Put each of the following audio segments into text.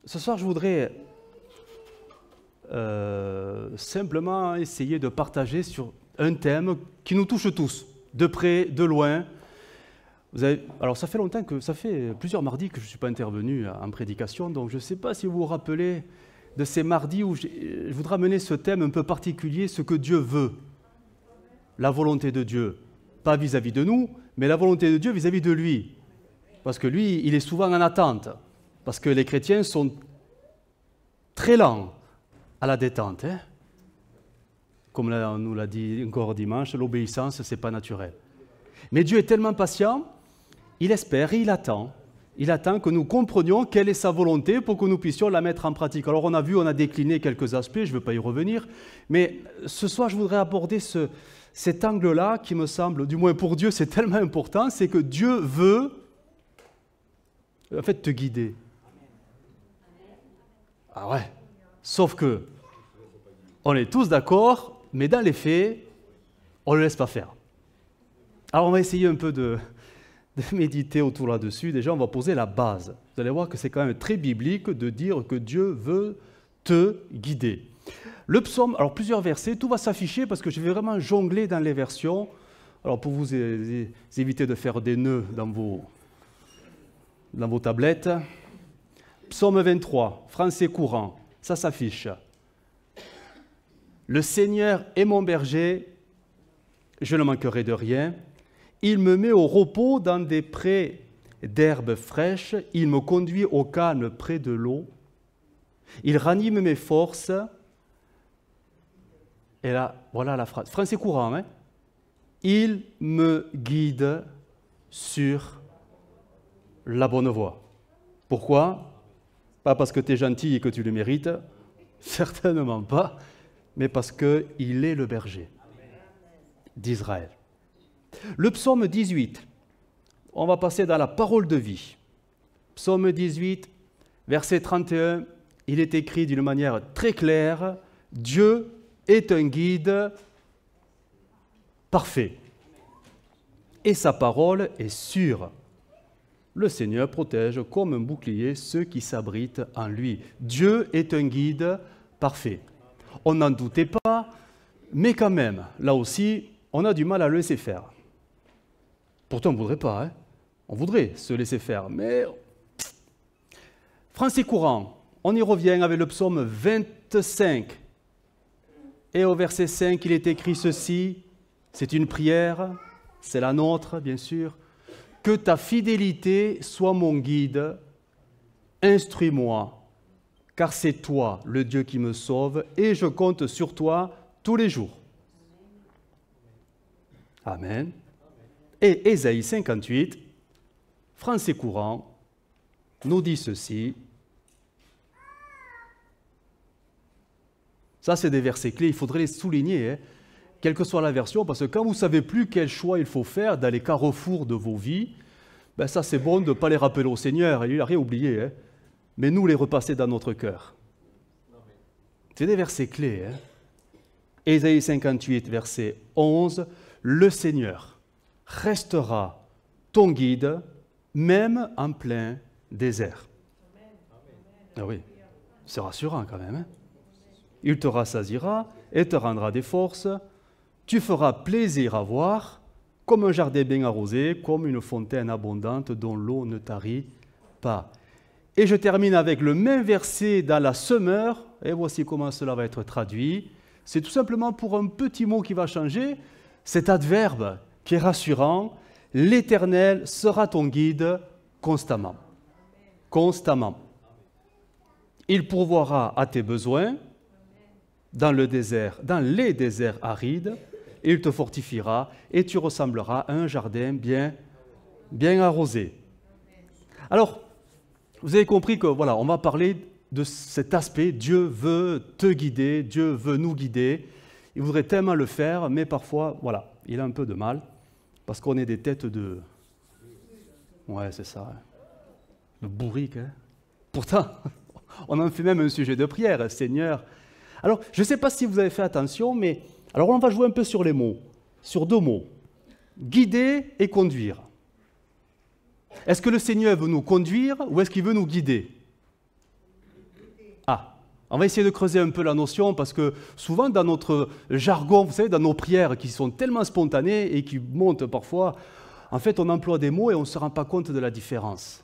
Ce soir, je voudrais simplement essayer de partager sur un thème qui nous touche tous, de près, de loin. Alors, ça fait plusieurs mardis que je ne suis pas intervenu en prédication, donc je ne sais pas si vous vous rappelez de ces mardis où je voudrais amener ce thème un peu particulier, ce que Dieu veut, la volonté de Dieu, pas vis-à-vis de nous, mais la volonté de Dieu vis-à-vis de lui. Parce que lui, il est souvent en attente, parce que les chrétiens sont très lents à la détente. Comme on nous l'a dit encore dimanche, l'obéissance, ce n'est pas naturel. Mais Dieu est tellement patient, il espère et il attend. Il attend que nous comprenions quelle est sa volonté pour que nous puissions la mettre en pratique. Alors on a décliné quelques aspects, je ne veux pas y revenir, mais ce soir je voudrais aborder cet angle-là qui me semble, du moins pour Dieu, c'est tellement important, c'est que Dieu veut, en fait, te guider. Ah ouais, sauf que on est tous d'accord, mais dans les faits, on ne le laisse pas faire. Alors on va essayer un peu de méditer autour là-dessus. Déjà, on va poser la base. Vous allez voir que c'est quand même très biblique de dire que Dieu veut te guider. Le psaume, alors plusieurs versets, tout va s'afficher parce que je vais vraiment jongler dans les versions. Alors pour vous éviter de faire des nœuds dans vos tablettes, psaume 23, français courant, ça s'affiche. Le Seigneur est mon berger, je ne manquerai de rien. Il me met au repos dans des prés d'herbes fraîches. Il me conduit au calme près de l'eau. Il ranime mes forces. Et là, voilà la phrase. Français courant, hein? Il me guide sur la bonne voie. Pourquoi? Pas parce que tu es gentil et que tu le mérites, certainement pas, mais parce qu'il est le berger d'Israël. Le psaume 18, on va passer dans la parole de vie. Psaume 18, verset 31, il est écrit d'une manière très claire, Dieu est un guide parfait. Et sa parole est sûre. Le Seigneur protège comme un bouclier ceux qui s'abritent en lui. Dieu est un guide parfait. On n'en doutait pas, mais quand même, là aussi, on a du mal à le laisser faire. Pourtant, on ne voudrait pas, hein? On voudrait se laisser faire, mais... Français courant, on y revient avec le psaume 25. Et au verset 5, il est écrit ceci, c'est une prière, c'est la nôtre, bien sûr. Que ta fidélité soit mon guide, instruis-moi, car c'est toi, le Dieu qui me sauve, et je compte sur toi tous les jours. Amen. Et Ésaïe 58, français courant, nous dit ceci. Ça, c'est des versets clés, il faudrait les souligner, hein, quelle que soit la version, parce que quand vous ne savez plus quel choix il faut faire dans les carrefours de vos vies, ben ça, c'est bon de ne pas les rappeler au Seigneur, il n'a rien oublié, hein, mais nous les repasser dans notre cœur. C'est des versets clés. Hein. Ésaïe 58, verset 11, le Seigneur restera ton guide, même en plein désert. Ah oui, c'est rassurant quand même. Hein? Il te rassasiera et te rendra des forces. Tu feras plaisir à voir, comme un jardin bien arrosé, comme une fontaine abondante dont l'eau ne tarit pas. Et je termine avec le même verset dans la Semeur, et voici comment cela va être traduit. C'est tout simplement pour un petit mot qui va changer, cet adverbe qui est rassurant, l'Éternel sera ton guide constamment. Constamment. Il pourvoira à tes besoins dans les déserts arides, et il te fortifiera et tu ressembleras à un jardin bien arrosé. Alors, vous avez compris que voilà, on va parler de cet aspect, Dieu veut te guider, Dieu veut nous guider. Il voudrait tellement le faire, mais parfois, voilà, il a un peu de mal. Parce qu'on est des têtes de... Ouais, c'est ça. De bourrique. Hein. Pourtant, on en fait même un sujet de prière, Seigneur. Alors, je ne sais pas si vous avez fait attention, mais... Alors, on va jouer un peu sur les mots, sur deux mots. Guider et conduire. Est-ce que le Seigneur veut nous conduire ou est-ce qu'il veut nous guider? Ah, on va essayer de creuser un peu la notion parce que souvent dans notre jargon, vous savez, dans nos prières qui sont tellement spontanées et qui montent parfois, en fait on emploie des mots et on ne se rend pas compte de la différence.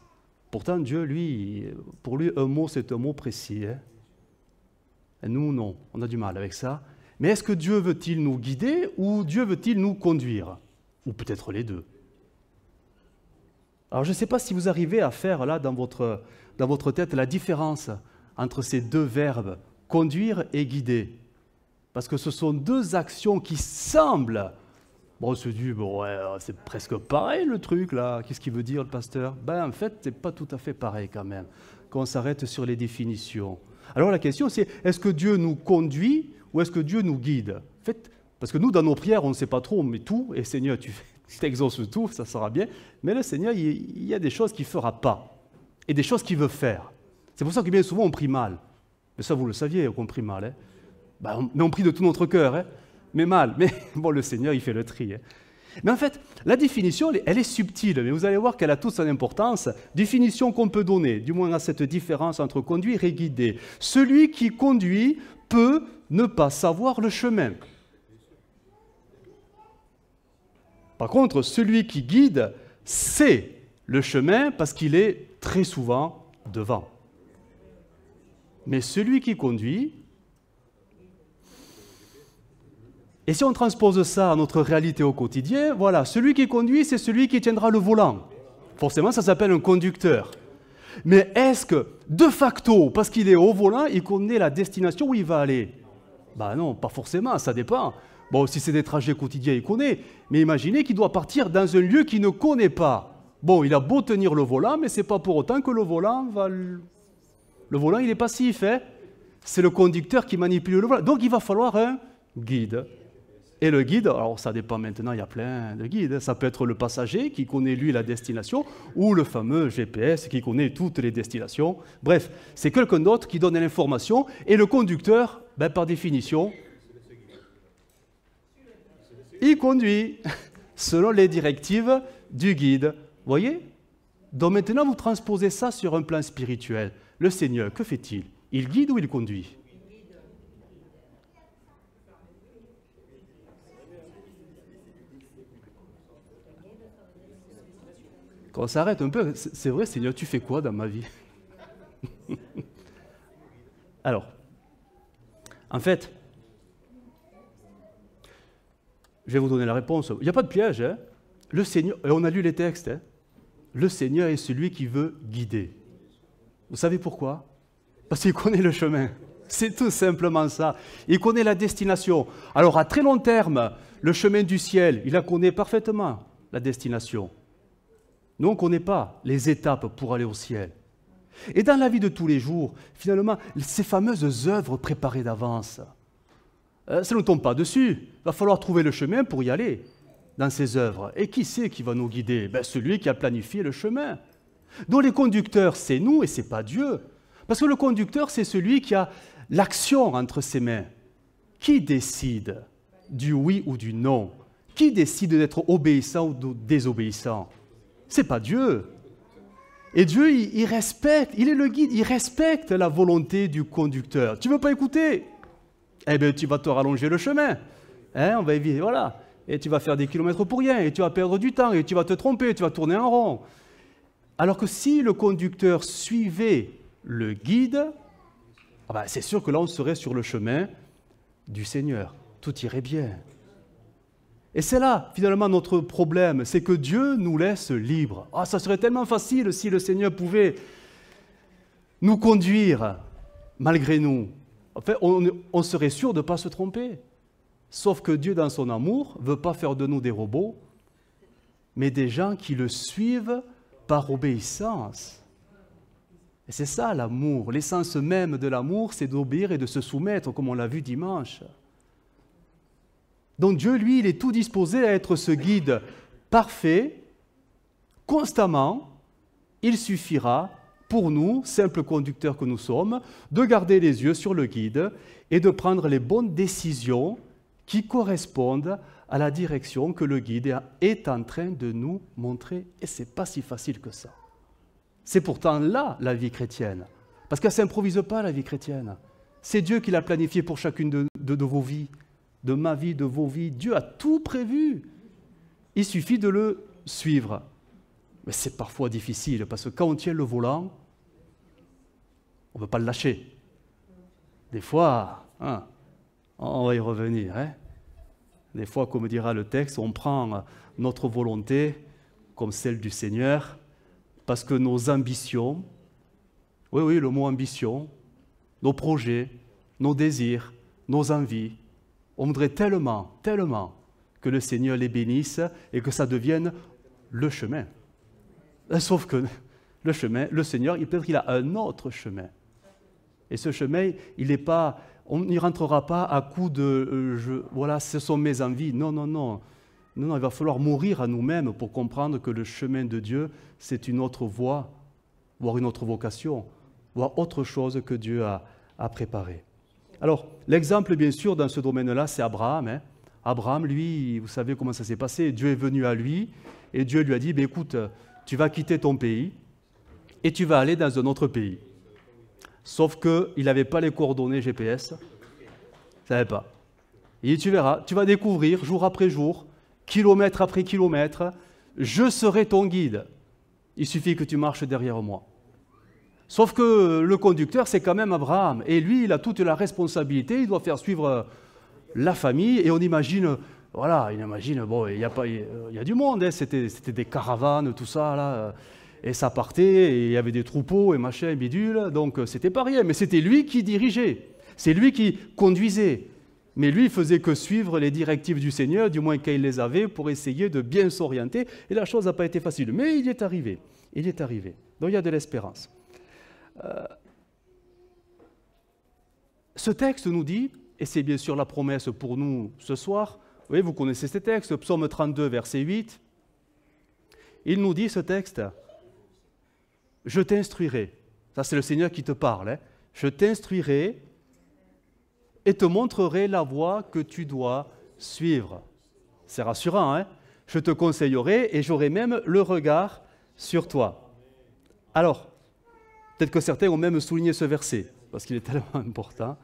Pourtant Dieu, lui, pour lui un mot c'est un mot précis. Hein. Et nous non, on a du mal avec ça. Mais est-ce que Dieu veut-il nous guider ou Dieu veut-il nous conduire? Ou peut-être les deux. Alors je ne sais pas si vous arrivez à faire là dans votre tête la différence entre ces deux verbes, conduire et guider. Parce que ce sont deux actions qui semblent... Bon, on se dit, bon, ouais, c'est presque pareil le truc là, qu'est-ce qu'il veut dire le pasteur? Ben en fait, c'est pas tout à fait pareil quand même, quand on s'arrête sur les définitions. Alors la question c'est, est-ce que Dieu nous conduit ou est-ce que Dieu nous guide? En fait, parce que nous, dans nos prières, on ne sait pas trop, on met tout, et Seigneur, tu exauces tout, ça sera bien, mais le Seigneur, il y a des choses qu'il ne fera pas, et des choses qu'il veut faire. C'est pour ça que bien souvent, on prie mal. Mais ça, vous le saviez, qu'on prie mal. Hein. Ben, mais on prie de tout notre cœur, hein. Mais mal. Mais bon, le Seigneur, il fait le tri. Hein. Mais en fait, la définition, elle est subtile, mais vous allez voir qu'elle a toute son importance. Définition qu'on peut donner, du moins à cette différence entre conduire et guider. Celui qui conduit peut ne pas savoir le chemin. Par contre, celui qui guide sait le chemin parce qu'il est très souvent devant. Mais celui qui conduit, et si on transpose ça à notre réalité au quotidien, voilà, celui qui conduit, c'est celui qui tiendra le volant. Forcément, ça s'appelle un conducteur. Mais est-ce que, de facto, parce qu'il est au volant, il connaît la destination où il va aller? Ben non, pas forcément, ça dépend. Bon, si c'est des trajets quotidiens, il connaît. Mais imaginez qu'il doit partir dans un lieu qu'il ne connaît pas. Bon, il a beau tenir le volant, mais ce n'est pas pour autant que le volant va... Le volant, il est passif, hein? C'est le conducteur qui manipule le volant. Donc, il va falloir un guide. Et le guide, alors ça dépend maintenant, il y a plein de guides. Ça peut être le passager qui connaît, lui, la destination, ou le fameux GPS qui connaît toutes les destinations. Bref, c'est quelqu'un d'autre qui donne l'information. Et le conducteur, ben, par définition, il conduit selon les directives du guide. Vous voyez? Donc maintenant, vous transposez ça sur un plan spirituel. Le Seigneur, que fait-il? Il guide ou il conduit? Quand on s'arrête un peu, c'est vrai, Seigneur, tu fais quoi dans ma vie? Alors, en fait, je vais vous donner la réponse. Il n'y a pas de piège. Hein? Le Seigneur, et on a lu les textes, hein? Le Seigneur est celui qui veut guider. Vous savez pourquoi? Parce qu'il connaît le chemin. C'est tout simplement ça. Il connaît la destination. Alors, à très long terme, le chemin du ciel, il la connaît parfaitement, la destination. Nous, on ne connaît pas les étapes pour aller au ciel. Et dans la vie de tous les jours, finalement, ces fameuses œuvres préparées d'avance, ça ne tombe pas dessus. Il va falloir trouver le chemin pour y aller dans ces œuvres. Et qui c'est qui va nous guider? Ben, celui qui a planifié le chemin. Donc les conducteurs, c'est nous et ce n'est pas Dieu. Parce que le conducteur, c'est celui qui a l'action entre ses mains. Qui décide du oui ou du non? Qui décide d'être obéissant ou désobéissant? Ce n'est pas Dieu. Et Dieu, il respecte, il est le guide, il respecte la volonté du conducteur. Tu ne veux pas écouter? Eh bien, tu vas te rallonger le chemin. Hein, on va éviter, voilà. Et tu vas faire des kilomètres pour rien, et tu vas perdre du temps, et tu vas te tromper, tu vas tourner en rond. Alors que si le conducteur suivait le guide, ah ben, c'est sûr que là, on serait sur le chemin du Seigneur. Tout irait bien. Et c'est là, finalement, notre problème, c'est que Dieu nous laisse libres. Ah, ça serait tellement facile si le Seigneur pouvait nous conduire malgré nous. En fait, on serait sûr de ne pas se tromper. Sauf que Dieu, dans son amour, ne veut pas faire de nous des robots, mais des gens qui le suivent par obéissance. Et c'est ça l'amour. L'essence même de l'amour, c'est d'obéir et de se soumettre, comme on l'a vu dimanche. Donc Dieu, lui, il est tout disposé à être ce guide parfait, constamment. Il suffira pour nous, simples conducteurs que nous sommes, de garder les yeux sur le guide et de prendre les bonnes décisions qui correspondent à la direction que le guide est en train de nous montrer. Et ce n'est pas si facile que ça. C'est pourtant là la vie chrétienne. Parce qu'elle ne s'improvise pas, la vie chrétienne. C'est Dieu qui l'a planifié pour chacune de vos vies, de ma vie, de vos vies. Dieu a tout prévu. Il suffit de le suivre. Mais c'est parfois difficile, parce que quand on tient le volant, on ne veut pas le lâcher. Des fois, on va y revenir. Des fois, comme dira le texte, on prend notre volonté comme celle du Seigneur, parce que nos ambitions, oui, le mot ambition, nos projets, nos désirs, nos envies, on voudrait tellement que le Seigneur les bénisse et que ça devienne le chemin. Sauf que le chemin, le Seigneur, peut-être qu'il a un autre chemin. Et ce chemin, on n'y rentrera pas à coup de voilà, ce sont mes envies. Non, il va falloir mourir à nous-mêmes pour comprendre que le chemin de Dieu, c'est une autre voie, voire une autre vocation, voire autre chose que Dieu a préparé. Alors, l'exemple, bien sûr, dans ce domaine-là, c'est Abraham. Abraham, lui, vous savez comment ça s'est passé. Dieu est venu à lui et Dieu lui a dit, écoute, tu vas quitter ton pays et tu vas aller dans un autre pays. Sauf qu'il n'avait pas les coordonnées GPS. Il ne savait pas. Et tu verras, tu vas découvrir jour après jour, kilomètre après kilomètre, je serai ton guide. Il suffit que tu marches derrière moi. Sauf que le conducteur, c'est quand même Abraham. Et lui, il a toute la responsabilité, il doit faire suivre la famille. Et on imagine, voilà, bon, il y a du monde, c'était des caravanes, tout ça, là. Et ça partait, et il y avait des troupeaux, et machin, et bidule. Donc, c'était pas rien. Mais c'était lui qui dirigeait. C'est lui qui conduisait. Mais lui, il faisait que suivre les directives du Seigneur, du moins quand il les avait, pour essayer de bien s'orienter. Et la chose n'a pas été facile. Mais il y est arrivé. Donc, il y a de l'espérance. Ce texte nous dit, et c'est bien sûr la promesse pour nous ce soir, vous connaissez ce texte, Psaume 32, verset 8, il nous dit ce texte, « Je t'instruirai », ça c'est le Seigneur qui te parle, « Je t'instruirai et te montrerai la voie que tu dois suivre. » C'est rassurant, « Je te conseillerai et j'aurai même le regard sur toi. » Alors, peut-être que certains ont même souligné ce verset, parce qu'il est tellement important.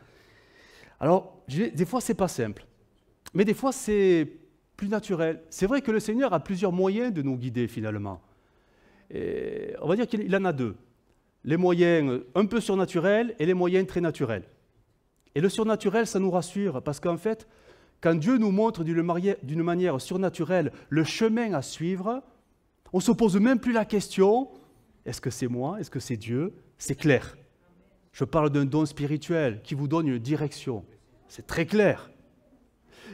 Alors, des fois, ce n'est pas simple, mais des fois, c'est plus naturel. C'est vrai que le Seigneur a plusieurs moyens de nous guider, finalement. Et on va dire qu'il en a deux. Les moyens un peu surnaturels et les moyens très naturels. Et le surnaturel, ça nous rassure, parce qu'en fait, quand Dieu nous montre d'une manière surnaturelle le chemin à suivre, on ne se pose même plus la question, est-ce que c'est moi, est-ce que c'est Dieu? C'est clair. Je parle d'un don spirituel qui vous donne une direction. C'est très clair.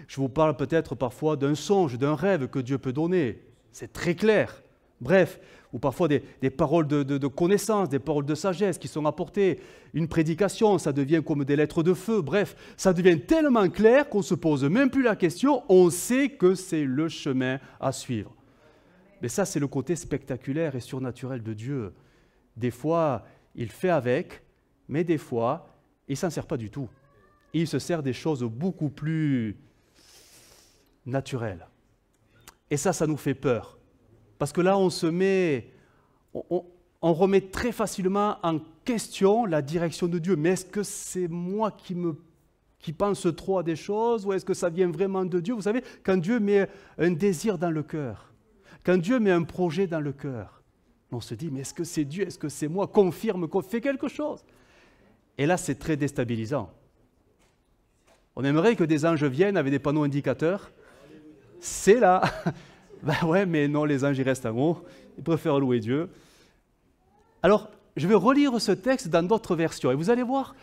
Je vous parle peut-être parfois d'un songe, d'un rêve que Dieu peut donner. C'est très clair. Bref, ou parfois des paroles de connaissance, des paroles de sagesse qui sont apportées. Une prédication, ça devient comme des lettres de feu. Bref, ça devient tellement clair qu'on ne se pose même plus la question. On sait que c'est le chemin à suivre. Mais ça, c'est le côté spectaculaire et surnaturel de Dieu. Des fois, il fait avec, mais des fois, il ne s'en sert pas du tout. Il se sert des choses beaucoup plus naturelles. Et ça nous fait peur. Parce que là, on remet très facilement en question la direction de Dieu. Mais est-ce que c'est moi qui pense trop à des choses, ou est-ce que ça vient vraiment de Dieu? Vous savez, quand Dieu met un désir dans le cœur, quand Dieu met un projet dans le cœur, on se dit, mais est-ce que c'est Dieu, est-ce que c'est moi? Confirme qu'on fait quelque chose. Et là, c'est très déstabilisant. On aimerait que des anges viennent avec des panneaux indicateurs. C'est là. Ben ouais, mais non, les anges, ils restent en haut. Ils préfèrent louer Dieu. Alors, je vais relire ce texte dans d'autres versions. Et vous allez voir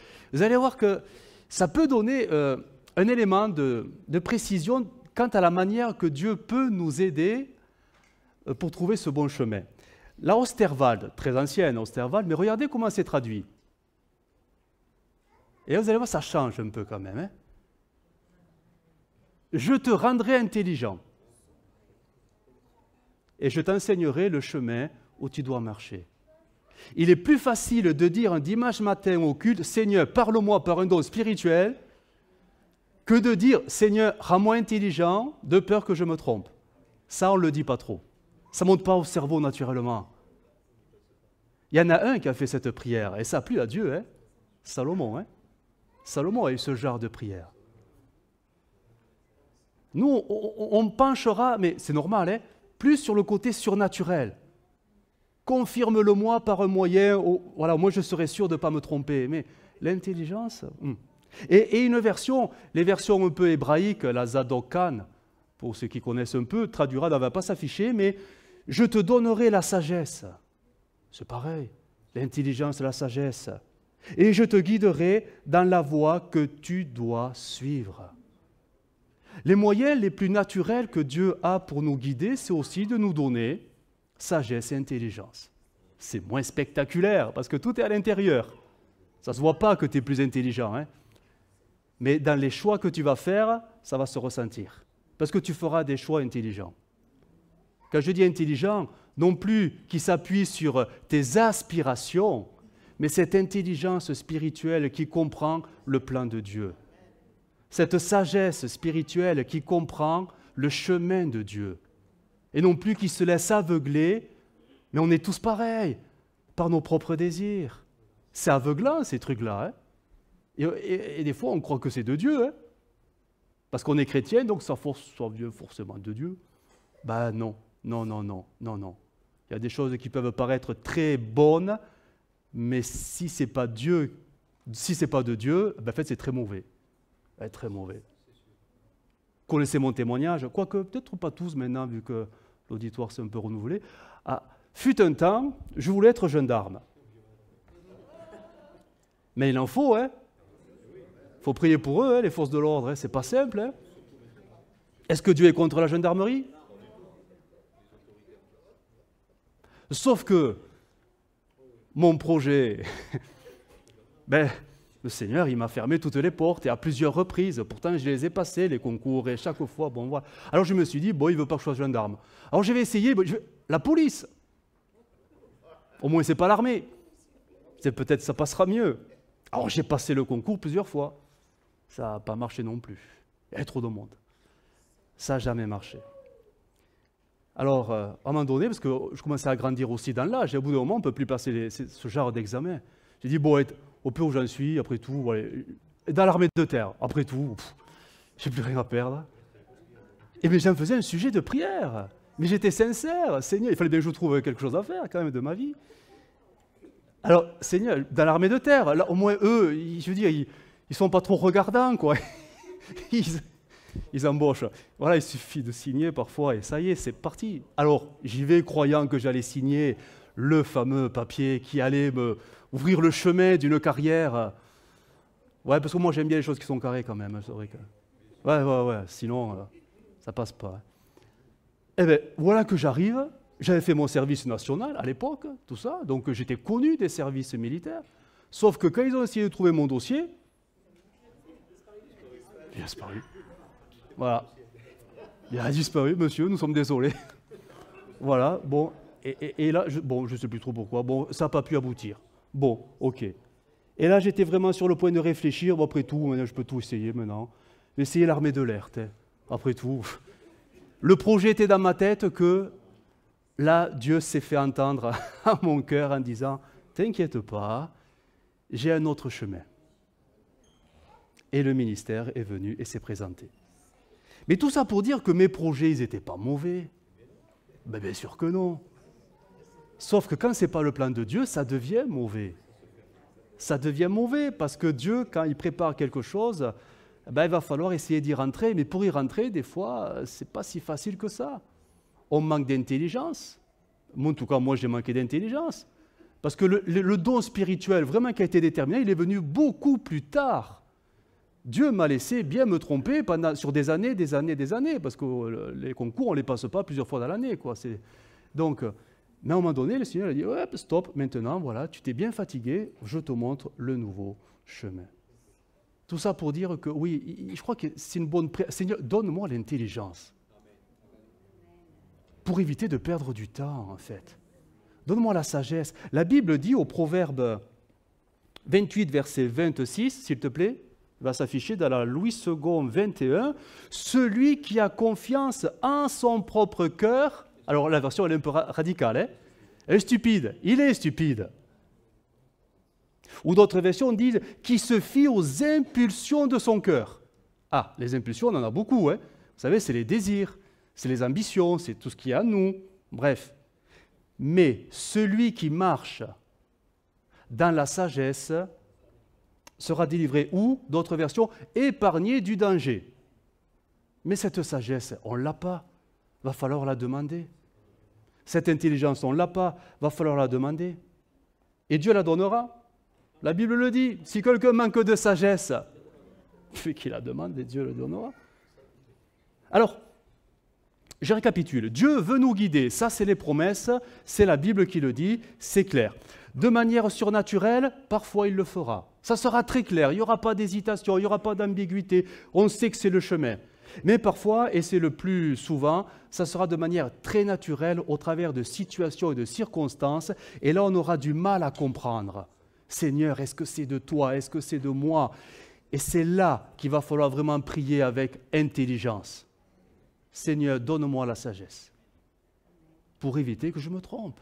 que ça peut donner un élément de précision quant à la manière que Dieu peut nous aider pour trouver ce bon chemin. La Osterwald, très ancienne Osterwald, mais regardez comment c'est traduit. Et là, vous allez voir, ça change un peu quand même. Je te rendrai intelligent et je t'enseignerai le chemin où tu dois marcher. Il est plus facile de dire un dimanche matin au culte, Seigneur, parle-moi par un don spirituel, que de dire, Seigneur, rends-moi intelligent, de peur que je me trompe. Ça, on ne le dit pas trop. Ça ne monte pas au cerveau naturellement. Il y en a un qui a fait cette prière, et ça a plu à Dieu, hein? Salomon. Hein? Salomon a eu ce genre de prière. Nous, on penchera, mais c'est normal, hein, plus sur le côté surnaturel. Confirme-le-moi par un moyen, voilà, moi je serai sûr de ne pas me tromper. Mais l'intelligence... Et une version, les versions un peu hébraïques, la Zadokan, pour ceux qui connaissent un peu, traduira, ne va pas s'afficher, mais « je te donnerai la sagesse ». C'est pareil, l'intelligence, la sagesse. « Et je te guiderai dans la voie que tu dois suivre ». Les moyens les plus naturels que Dieu a pour nous guider, c'est aussi de nous donner sagesse et intelligence. C'est moins spectaculaire, parce que tout est à l'intérieur. Ça ne se voit pas que tu es plus intelligent, hein? Mais dans les choix que tu vas faire, ça va se ressentir. Parce que tu feras des choix intelligents. Quand je dis intelligent, non plus qui s'appuie sur tes aspirations, mais cette intelligence spirituelle qui comprend le plan de Dieu. Cette sagesse spirituelle qui comprend le chemin de Dieu. Et non plus qui se laisse aveugler, mais on est tous pareils, par nos propres désirs. C'est aveuglant ces trucs-là, hein? Et des fois, on croit que c'est de Dieu, hein? Parce qu'on est chrétien, donc ça vient forcément de Dieu. Ben non. Il y a des choses qui peuvent paraître très bonnes, mais si ce n'est pas Dieu, si ce n'est pas de Dieu, ben en fait, c'est très mauvais. Très mauvais. Connaissez mon témoignage, quoique peut-être pas tous maintenant, vu que l'auditoire s'est un peu renouvelé. Fut un temps, je voulais être gendarme. Mais il en faut, hein? Il faut prier pour eux, hein, les forces de l'ordre, hein, c'est pas simple. Hein. Est-ce que Dieu est contre la gendarmerie? Sauf que mon projet, le Seigneur, il m'a fermé toutes les portes et à plusieurs reprises. Pourtant, je les ai passées, les concours, et chaque fois, bon, voilà. Alors je me suis dit, bon, il ne veut pas que je sois gendarme. Alors je vais essayer, la police. Au moins, ce n'est pas l'armée. Peut-être ça passera mieux. Alors j'ai passé le concours plusieurs fois. Ça n'a pas marché non plus. Il y a trop de monde. Ça n'a jamais marché. Alors, à un moment donné, parce que je commençais à grandir aussi dans l'âge, et au bout d'un moment, on ne peut plus passer ce genre d'examen. J'ai dit, bon, au peu où j'en suis, après tout, voilà, dans l'armée de terre, après tout, j'ai plus rien à perdre. Et bien, j'en faisais un sujet de prière. Mais j'étais sincère. Seigneur, il fallait bien que je trouve quelque chose à faire quand même de ma vie. Alors, Seigneur, dans l'armée de terre, là, au moins eux, je veux dire, ils ne sont pas trop regardants, quoi. Ils embauchent. Voilà, il suffit de signer parfois et ça y est, c'est parti. Alors, j'y vais croyant que j'allais signer le fameux papier qui allait me ouvrir le chemin d'une carrière. Ouais, parce que moi, j'aime bien les choses qui sont carrées quand même, c'est vrai que... Ouais, sinon, ça passe pas. Eh bien, voilà que j'arrive. J'avais fait mon service national à l'époque, tout ça, donc j'étais connu des services militaires. Sauf que quand ils ont essayé de trouver mon dossier, il a disparu. Voilà. Il a disparu, monsieur, nous sommes désolés. Voilà, bon. Et là, je ne sais plus trop pourquoi. Bon, ça n'a pas pu aboutir. Bon, ok. Et là, j'étais vraiment sur le point de réfléchir. Bon, après tout, maintenant, je peux tout essayer maintenant. J'ai essayé l'armée de l'air, après tout. Le projet était dans ma tête que là, Dieu s'est fait entendre à mon cœur en disant « T'inquiète pas, j'ai un autre chemin. » Et le ministère est venu et s'est présenté. Mais tout ça pour dire que mes projets, ils n'étaient pas mauvais. Ben, bien sûr que non. Sauf que quand ce n'est pas le plan de Dieu, ça devient mauvais. Ça devient mauvais parce que Dieu, quand il prépare quelque chose, ben, il va falloir essayer d'y rentrer. Mais pour y rentrer, des fois, ce n'est pas si facile que ça. On manque d'intelligence. En tout cas, moi, j'ai manqué d'intelligence. Parce que le don spirituel, vraiment qui a été déterminé, il est venu beaucoup plus tard. Dieu m'a laissé bien me tromper sur des années, parce que les concours, on ne les passe pas plusieurs fois dans l'année. Donc, mais à un moment donné, le Seigneur a dit, ouais, stop, maintenant, voilà, tu t'es bien fatigué, je te montre le nouveau chemin. Tout ça pour dire que, oui, je crois que c'est une bonne prière. Seigneur, donne-moi l'intelligence. Pour éviter de perdre du temps, en fait. Donne-moi la sagesse. La Bible dit au Proverbe 28, verset 26, s'il te plaît, il va s'afficher dans la Louis II 21, « Celui qui a confiance en son propre cœur », alors la version elle est un peu radicale, hein, est stupide, il est stupide. Ou d'autres versions disent qui se fie aux impulsions de son cœur. Ah, les impulsions, on en a beaucoup. Vous savez, c'est les désirs, c'est les ambitions, c'est tout ce qu'il y a à nous. Bref. Mais celui qui marche dans la sagesse sera délivré ou, d'autres versions, épargné du danger. Mais cette sagesse, on ne l'a pas. Va falloir la demander. Cette intelligence, on ne l'a pas. Va falloir la demander. Et Dieu la donnera. La Bible le dit. Si quelqu'un manque de sagesse, puis qu'il la demande et Dieu le donnera. Alors, je récapitule. Dieu veut nous guider. Ça, c'est les promesses. C'est la Bible qui le dit. C'est clair. De manière surnaturelle, parfois il le fera. Ça sera très clair. Il n'y aura pas d'hésitation. Il n'y aura pas d'ambiguïté. On sait que c'est le chemin. Mais parfois, et c'est le plus souvent, ça sera de manière très naturelle au travers de situations et de circonstances. Et là, on aura du mal à comprendre. Seigneur, est-ce que c'est de toi? Est-ce que c'est de moi? Et c'est là qu'il va falloir vraiment prier avec intelligence. Seigneur, donne-moi la sagesse pour éviter que je me trompe.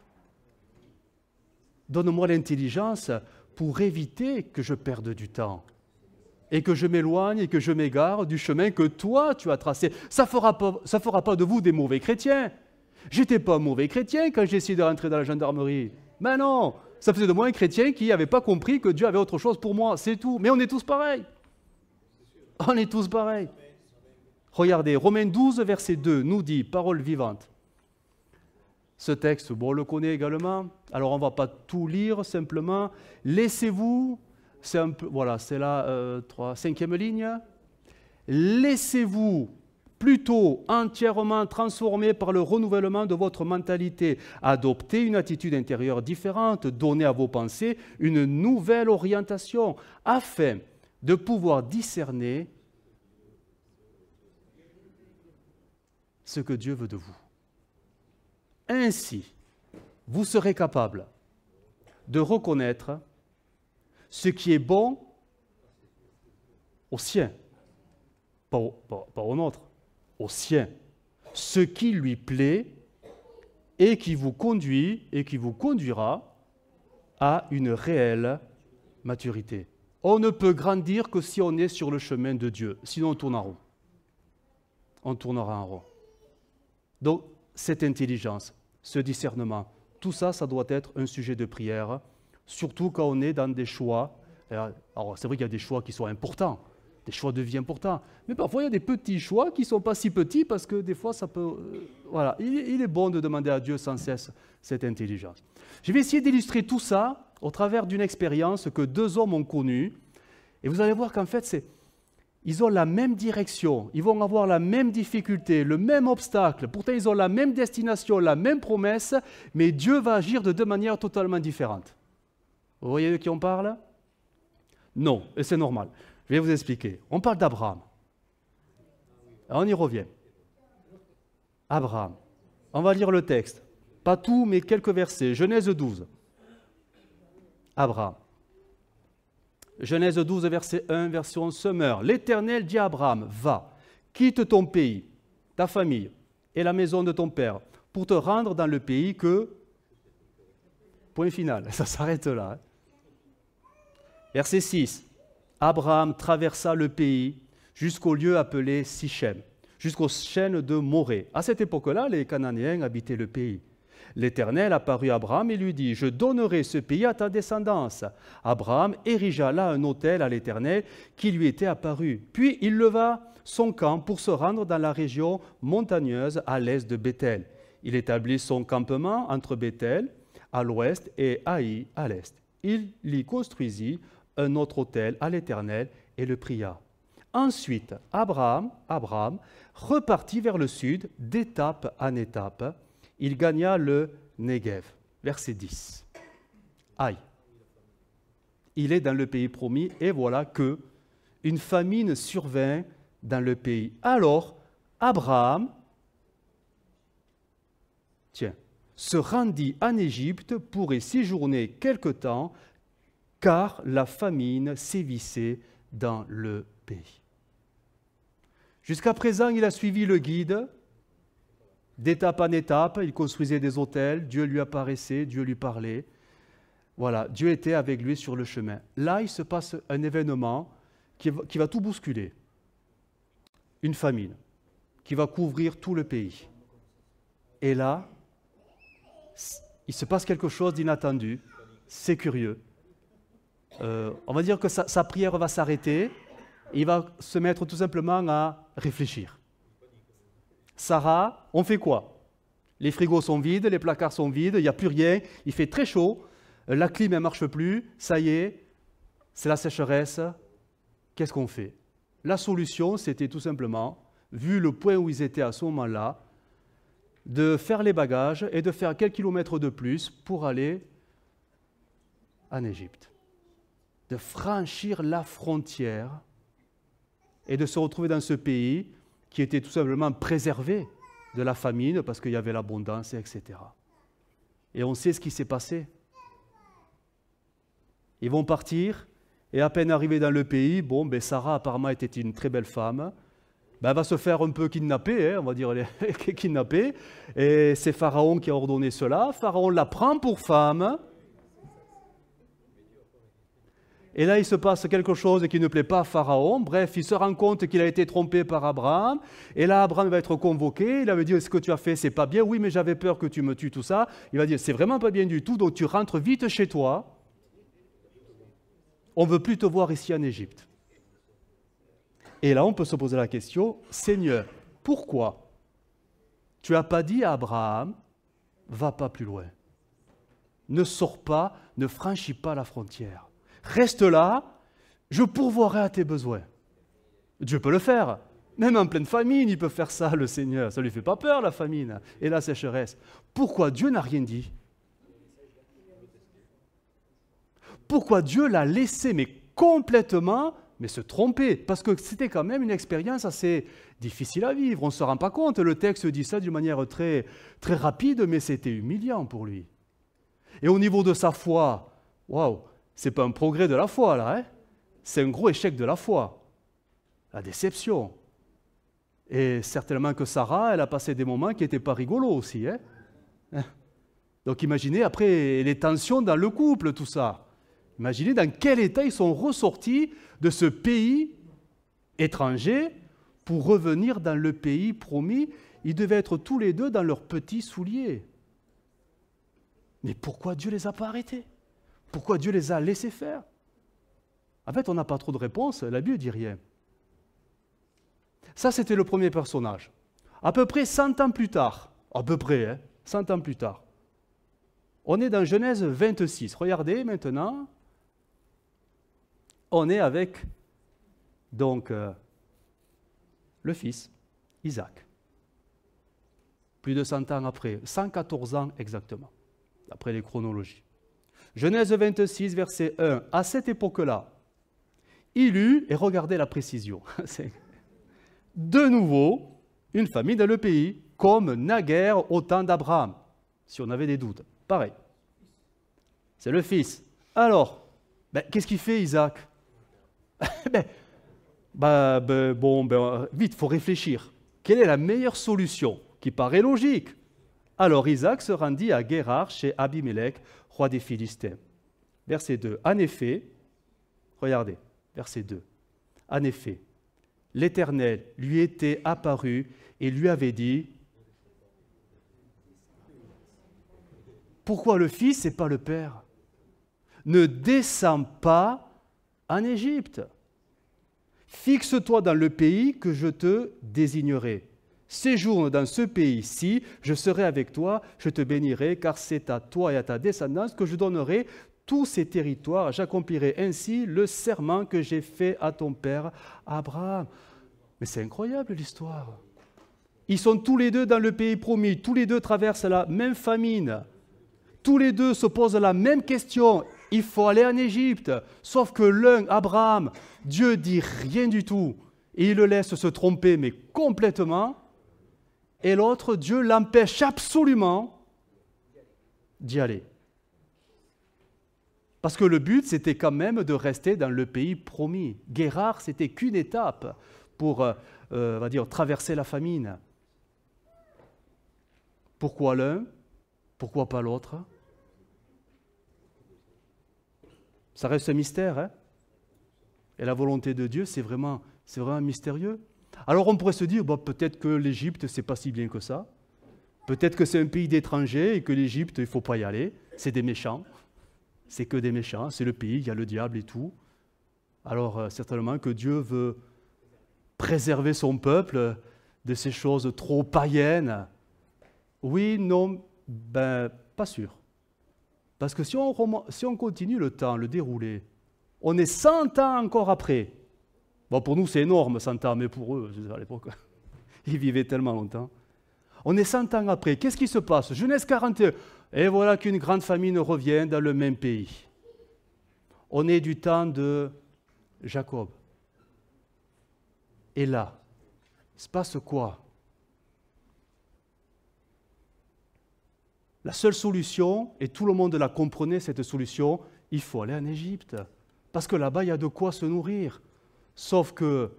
Donne-moi l'intelligence pour éviter que je perde du temps et que je m'éloigne et que je m'égare du chemin que toi, tu as tracé. Ça ne fera pas de vous des mauvais chrétiens. J'étais pas un mauvais chrétien quand j'ai essayé de rentrer dans la gendarmerie. Mais non, ça faisait de moi un chrétien qui n'avait pas compris que Dieu avait autre chose pour moi, c'est tout. Mais on est tous pareils. On est tous pareils. Regardez, Romains 12, verset 2, nous dit, parole vivante. Ce texte, bon, on le connaît également. Alors, on ne va pas tout lire, simplement. Laissez-vous, c'est un peu, voilà, c'est la cinquième ligne. Laissez-vous plutôt entièrement transformer par le renouvellement de votre mentalité. Adoptez une attitude intérieure différente, donnez à vos pensées une nouvelle orientation, afin de pouvoir discerner ce que Dieu veut de vous. Ainsi, vous serez capable de reconnaître ce qui est bon au sien, pas au nôtre, au sien, ce qui lui plaît et qui vous conduit et qui vous conduira à une réelle maturité. On ne peut grandir que si on est sur le chemin de Dieu, sinon on tourne en rond. On tournera en rond. Donc, cette intelligence, ce discernement, tout ça, ça doit être un sujet de prière, surtout quand on est dans des choix. Alors, c'est vrai qu'il y a des choix qui sont importants, des choix de vie importants, mais parfois il y a des petits choix qui ne sont pas si petits parce que des fois, ça peut... voilà, il est bon de demander à Dieu sans cesse cette intelligence. Je vais essayer d'illustrer tout ça au travers d'une expérience que deux hommes ont connue, et vous allez voir qu'en fait, ils ont la même direction, ils vont avoir la même difficulté, le même obstacle. Pourtant, ils ont la même destination, la même promesse, mais Dieu va agir de deux manières totalement différentes. Vous voyez de qui on parle? Non, et c'est normal. Je vais vous expliquer. On parle d'Abraham. On y revient. Abraham. On va lire le texte. Pas tout, mais quelques versets. Genèse 12. Abraham. Genèse 12, verset 1, version Summer. L'Éternel dit à Abraham, va, quitte ton pays, ta famille et la maison de ton père, pour te rendre dans le pays que... Point final, ça s'arrête là. Verset 6. Abraham traversa le pays jusqu'au lieu appelé Sichem, jusqu'aux chaînes de Morée. À cette époque-là, les Cananéens habitaient le pays. L'Éternel apparut à Abraham et lui dit, « Je donnerai ce pays à ta descendance. » Abraham érigea là un autel à l'Éternel qui lui était apparu. Puis il leva son camp pour se rendre dans la région montagneuse à l'est de Béthel. Il établit son campement entre Béthel à l'ouest et Haï à l'est. Il y construisit un autre autel à l'Éternel et le pria. Ensuite, Abraham repartit vers le sud d'étape en étape. Il gagna le Negev. Verset 10. Aïe. Il est dans le pays promis et voilà que une famine survint dans le pays. Alors, Abraham, se rendit en Égypte pour y séjourner quelque temps, car la famine sévissait dans le pays. Jusqu'à présent, il a suivi le guide, D'étape en étape, il construisait des hôtels, Dieu lui apparaissait, Dieu lui parlait. Voilà, Dieu était avec lui sur le chemin. Là, il se passe un événement qui va tout bousculer. Une famine qui va couvrir tout le pays. Et là, il se passe quelque chose d'inattendu, c'est curieux. On va dire que sa prière va s'arrêter, et il va se mettre tout simplement à réfléchir. Sarah, on fait quoi? Les frigos sont vides, les placards sont vides, il n'y a plus rien, il fait très chaud, la clim ne marche plus, ça y est, c'est la sécheresse. Qu'est-ce qu'on fait? La solution, c'était tout simplement, vu le point où ils étaient à ce moment-là, de faire les bagages et de faire quelques kilomètres de plus pour aller en Égypte. De franchir la frontière et de se retrouver dans ce pays qui était tout simplement préservé de la famine parce qu'il y avait l'abondance, etc. Et on sait ce qui s'est passé. Ils vont partir et à peine arrivés dans le pays, Sarah apparemment était une très belle femme, elle va se faire un peu kidnapper, on va dire kidnapper, et c'est Pharaon qui a ordonné cela. Pharaon la prend pour femme. Et là, il se passe quelque chose qui ne plaît pas à Pharaon. Bref, il se rend compte qu'il a été trompé par Abraham. Et là, Abraham va être convoqué. Il va dire, ce que tu as fait, c'est pas bien. Oui, mais j'avais peur que tu me tues, tout ça. Il va dire, c'est vraiment pas bien du tout, donc tu rentres vite chez toi. On ne veut plus te voir ici en Égypte. Et là, on peut se poser la question, Seigneur, pourquoi tu n'as pas dit à Abraham, va pas plus loin. Ne sors pas, ne franchis pas la frontière. Reste là, je pourvoirai à tes besoins. Dieu peut le faire. Même en pleine famine, il peut faire ça, le Seigneur. Ça ne lui fait pas peur, la famine et la sécheresse. Pourquoi Dieu n'a rien dit? Pourquoi Dieu l'a laissé, mais complètement, mais se tromper? Parce que c'était quand même une expérience assez difficile à vivre. On ne se rend pas compte. Le texte dit ça d'une manière très, très rapide, mais c'était humiliant pour lui. Et au niveau de sa foi, waouh! Ce n'est pas un progrès de la foi, là. Hein, c'est un gros échec de la foi. La déception. Et certainement que Sarah, elle a passé des moments qui n'étaient pas rigolos aussi. Hein. Donc imaginez après les tensions dans le couple, tout ça. Imaginez dans quel état ils sont ressortis de ce pays étranger pour revenir dans le pays promis. Ils devaient être tous les deux dans leurs petits souliers. Mais pourquoi Dieu ne les a pas arrêtés? Pourquoi Dieu les a laissés faire? En fait, on n'a pas trop de réponses, la Bible ne dit rien. Ça, c'était le premier personnage. À peu près 100 ans plus tard, 100 ans plus tard, on est dans Genèse 26. Regardez maintenant, on est avec donc le fils, Isaac. Plus de 100 ans après, 114 ans exactement, d'après les chronologies. Genèse 26, verset 1. À cette époque-là, il eut, et regardez la précision, de nouveau une famille dans le pays, comme naguère au temps d'Abraham, si on avait des doutes. Pareil. C'est le fils. Alors, qu'est-ce qu'il fait Isaac? Vite, il faut réfléchir. Quelle est la meilleure solution qui paraît logique? Alors Isaac se rendit à Guérar chez Abimelech, roi des Philistins. Verset 2. En effet, regardez, verset 2. En effet, l'Éternel lui était apparu et lui avait dit, pourquoi le fils et pas le père? Ne descends pas en Égypte. Fixe-toi dans le pays que je te désignerai. Séjourne dans ce pays-ci, je serai avec toi, je te bénirai, car c'est à toi et à ta descendance que je donnerai tous ces territoires. J'accomplirai ainsi le serment que j'ai fait à ton père Abraham. Mais c'est incroyable l'histoire. Ils sont tous les deux dans le pays promis, tous les deux traversent la même famine, tous les deux se posent la même question. Il faut aller en Égypte. Sauf que l'un, Abraham, Dieu dit rien du tout et il le laisse se tromper, mais complètement. Et l'autre, Dieu l'empêche absolument d'y aller. Parce que le but, c'était quand même de rester dans le pays promis. Guérar, c'était qu'une étape pour, on va dire, traverser la famine. Pourquoi l'un? Pourquoi pas l'autre? Ça reste un mystère, hein? Et la volonté de Dieu, c'est vraiment mystérieux. Alors on pourrait se dire, bon, peut-être que l'Égypte, c'est pas si bien que ça. Peut-être que c'est un pays d'étrangers et que l'Égypte, il ne faut pas y aller. C'est des méchants. C'est que des méchants. C'est le pays, il y a le diable et tout. Alors certainement que Dieu veut préserver son peuple de ces choses trop païennes. Oui, non, ben, pas sûr. Parce que si on continue le temps, le déroulé, on est 100 ans encore après. Bon, pour nous, c'est énorme, 100 ans, mais pour eux, à l'époque, ils vivaient tellement longtemps. On est 100 ans après. Qu'est-ce qui se passe? Genèse 41. Et voilà qu'une grande famine revient dans le même pays. On est du temps de Jacob. Et là, il se passe quoi? La seule solution, et tout le monde la comprenait, cette solution, il faut aller en Égypte. Parce que là-bas, il y a de quoi se nourrir. Sauf que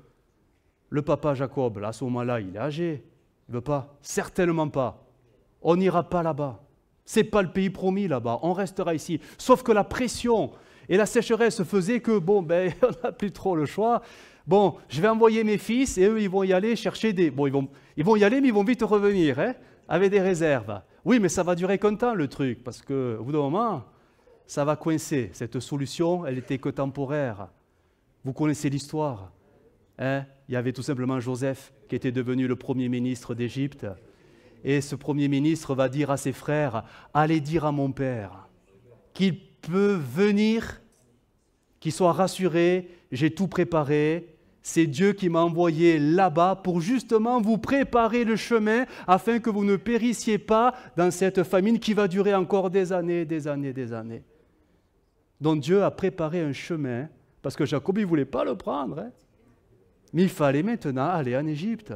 le papa Jacob, là, à ce moment-là, il est âgé. Il ne veut pas. Certainement pas. On n'ira pas là-bas. Ce n'est pas le pays promis là-bas. On restera ici. Sauf que la pression et la sécheresse faisaient que, bon, ben, on n'a plus trop le choix. Bon, je vais envoyer mes fils et eux, ils vont y aller chercher des... Bon, ils vont y aller, mais ils vont vite revenir, hein, avec des réserves. Oui, mais ça va durer qu'un temps, le truc, parce qu'au bout d'un moment, ça va coincer. Cette solution, elle n'était que temporaire. Vous connaissez l'histoire. Hein? Il y avait tout simplement Joseph, qui était devenu le premier ministre d'Égypte. Et ce premier ministre va dire à ses frères, « Allez dire à mon père qu'il peut venir, qu'il soit rassuré, j'ai tout préparé. C'est Dieu qui m'a envoyé là-bas pour justement vous préparer le chemin afin que vous ne périssiez pas dans cette famine qui va durer encore des années, des années, des années. » Donc Dieu a préparé un chemin, parce que Jacob, il ne voulait pas le prendre. Hein. Mais il fallait maintenant aller en Égypte.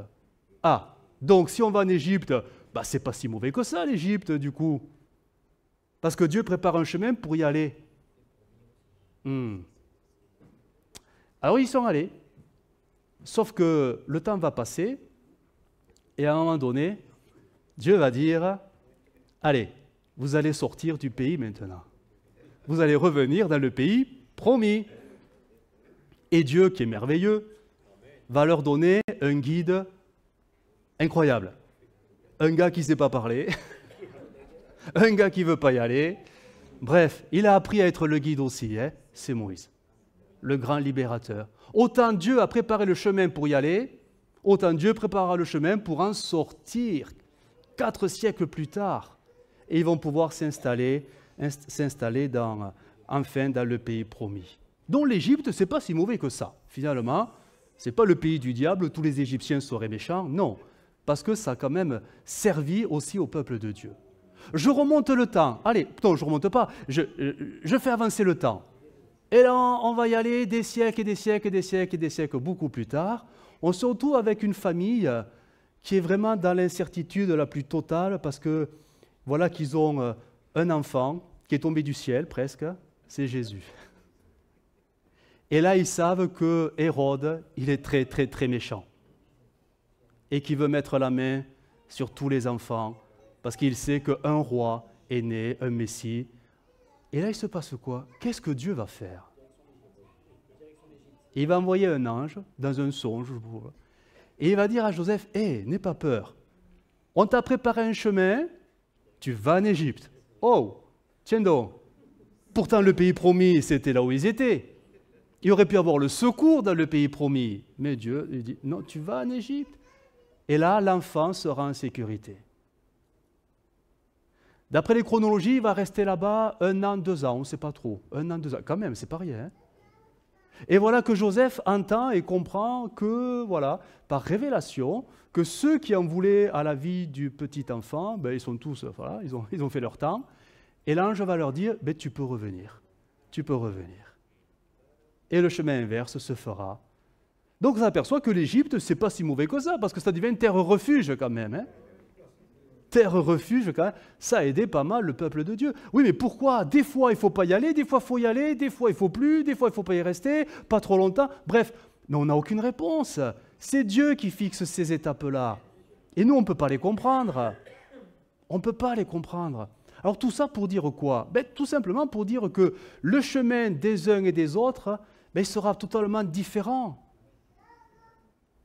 Ah, donc si on va en Égypte, bah, c'est pas si mauvais que ça l'Égypte du coup. Parce que Dieu prépare un chemin pour y aller. Alors ils sont allés. Sauf que le temps va passer, et à un moment donné, Dieu va dire, allez, vous allez sortir du pays maintenant. Vous allez revenir dans le pays promis. Et Dieu, qui est merveilleux, va leur donner un guide incroyable. Un gars qui ne sait pas parler, un gars qui ne veut pas y aller. Bref, il a appris à être le guide aussi, hein, c'est Moïse, le grand libérateur. Autant Dieu a préparé le chemin pour y aller, autant Dieu préparera le chemin pour en sortir 4 siècles plus tard. Et ils vont pouvoir s'installer enfin dans le pays promis. Donc l'Égypte, ce n'est pas si mauvais que ça. Finalement, ce n'est pas le pays du diable, tous les Égyptiens seraient méchants. Non, parce que ça a quand même servi aussi au peuple de Dieu. Je remonte le temps. Allez, non, je ne remonte pas, je fais avancer le temps. Et là, on va y aller des siècles et des siècles et des siècles et des siècles beaucoup plus tard. On se retrouve avec une famille qui est vraiment dans l'incertitude la plus totale parce que voilà qu'ils ont un enfant qui est tombé du ciel presque, c'est Jésus. Et là, ils savent que Hérode, il est très, très, très méchant et qu'il veut mettre la main sur tous les enfants parce qu'il sait qu'un roi est né, un Messie. Et là, il se passe quoi? Qu'est-ce que Dieu va faire? Il va envoyer un ange dans un songe, et il va dire à Joseph, « Hé, n'aie pas peur, on t'a préparé un chemin, tu vas en Égypte. » Oh, tiens donc, pourtant le pays promis, c'était là où ils étaient. Il aurait pu avoir le secours dans le pays promis, mais Dieu lui dit, « Non, tu vas en Égypte. » Et là, l'enfant sera en sécurité. D'après les chronologies, il va rester là-bas 1 an, 2 ans, on ne sait pas trop. 1 an, 2 ans, quand même, c'est pas rien. Hein. Et voilà que Joseph entend et comprend que, voilà, par révélation, que ceux qui en voulaient à la vie du petit enfant, ben, ils sont tous, voilà, ils ont fait leur temps. Et l'ange va leur dire, ben, tu peux revenir. Tu peux revenir. Et le chemin inverse se fera. Donc on s'aperçoit que l'Égypte, c'est pas si mauvais que ça, parce que ça devient une terre refuge quand même. Hein. Terre refuge, quand même, ça a aidé pas mal le peuple de Dieu. Oui, mais pourquoi? Des fois, il ne faut pas y aller, des fois, il faut y aller, des fois, il ne faut plus, des fois, il ne faut pas y rester, pas trop longtemps. Bref, mais on n'a aucune réponse. C'est Dieu qui fixe ces étapes-là. Et nous, on ne peut pas les comprendre. On ne peut pas les comprendre. Alors tout ça pour dire quoi? Tout simplement pour dire que le chemin des uns et des autres sera totalement différent.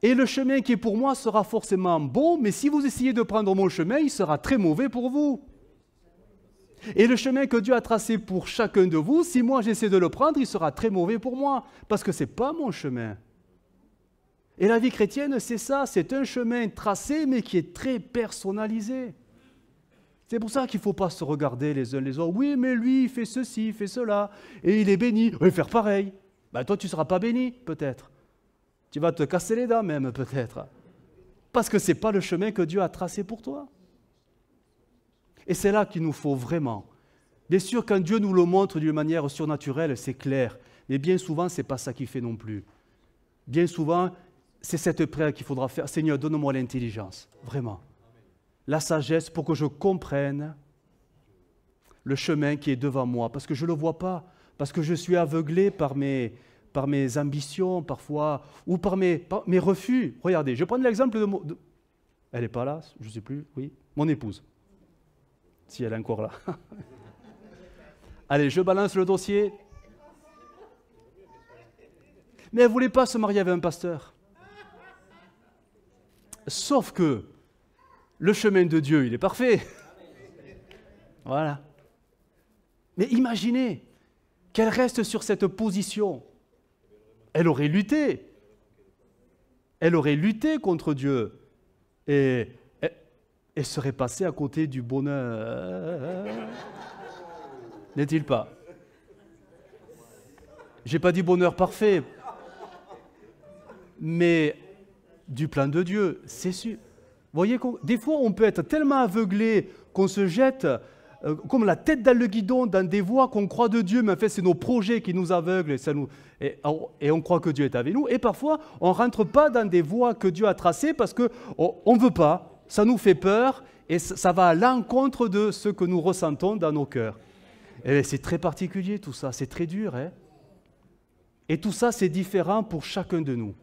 Et le chemin qui est pour moi sera forcément bon, mais si vous essayez de prendre mon chemin, il sera très mauvais pour vous. Et le chemin que Dieu a tracé pour chacun de vous, si moi j'essaie de le prendre, il sera très mauvais pour moi, parce que ce n'est pas mon chemin. Et la vie chrétienne, c'est ça, c'est un chemin tracé, mais qui est très personnalisé. C'est pour ça qu'il ne faut pas se regarder les uns les autres. Oui, mais lui, il fait ceci, il fait cela, et il est béni. Il va faire pareil. Toi, tu ne seras pas béni, peut-être. Tu vas te casser les dents même, peut-être. Parce que ce n'est pas le chemin que Dieu a tracé pour toi. Et c'est là qu'il nous faut vraiment. Bien sûr, quand Dieu nous le montre d'une manière surnaturelle, c'est clair. Mais bien souvent, ce n'est pas ça qu'il fait non plus. Bien souvent, c'est cette prière qu'il faudra faire. Seigneur, donne-moi l'intelligence, vraiment. La sagesse pour que je comprenne le chemin qui est devant moi, parce que je ne le vois pas, parce que je suis aveuglé par mes ambitions parfois, ou par mes refus. Regardez, je vais prendre l'exemple de... Elle n'est pas là, je ne sais plus, oui, mon épouse, si elle est encore là. Allez, je balance le dossier. Mais elle ne voulait pas se marier avec un pasteur. Sauf que le chemin de Dieu, il est parfait. Voilà. Mais imaginez qu'elle reste sur cette position. Elle aurait lutté. Elle aurait lutté contre Dieu. Et elle serait passée à côté du bonheur. N'est-il pas? Je n'ai pas dit bonheur parfait. Mais du plan de Dieu, c'est sûr. Vous voyez, des fois, on peut être tellement aveuglé qu'on se jette comme la tête dans le guidon, dans des voies qu'on croit de Dieu, mais en fait, c'est nos projets qui nous aveuglent et on croit que Dieu est avec nous. Et parfois, on ne rentre pas dans des voies que Dieu a tracées parce qu'on ne veut pas, ça nous fait peur et ça va à l'encontre de ce que nous ressentons dans nos cœurs. Et c'est très particulier tout ça, c'est très dur. Et tout ça, c'est différent pour chacun de nous.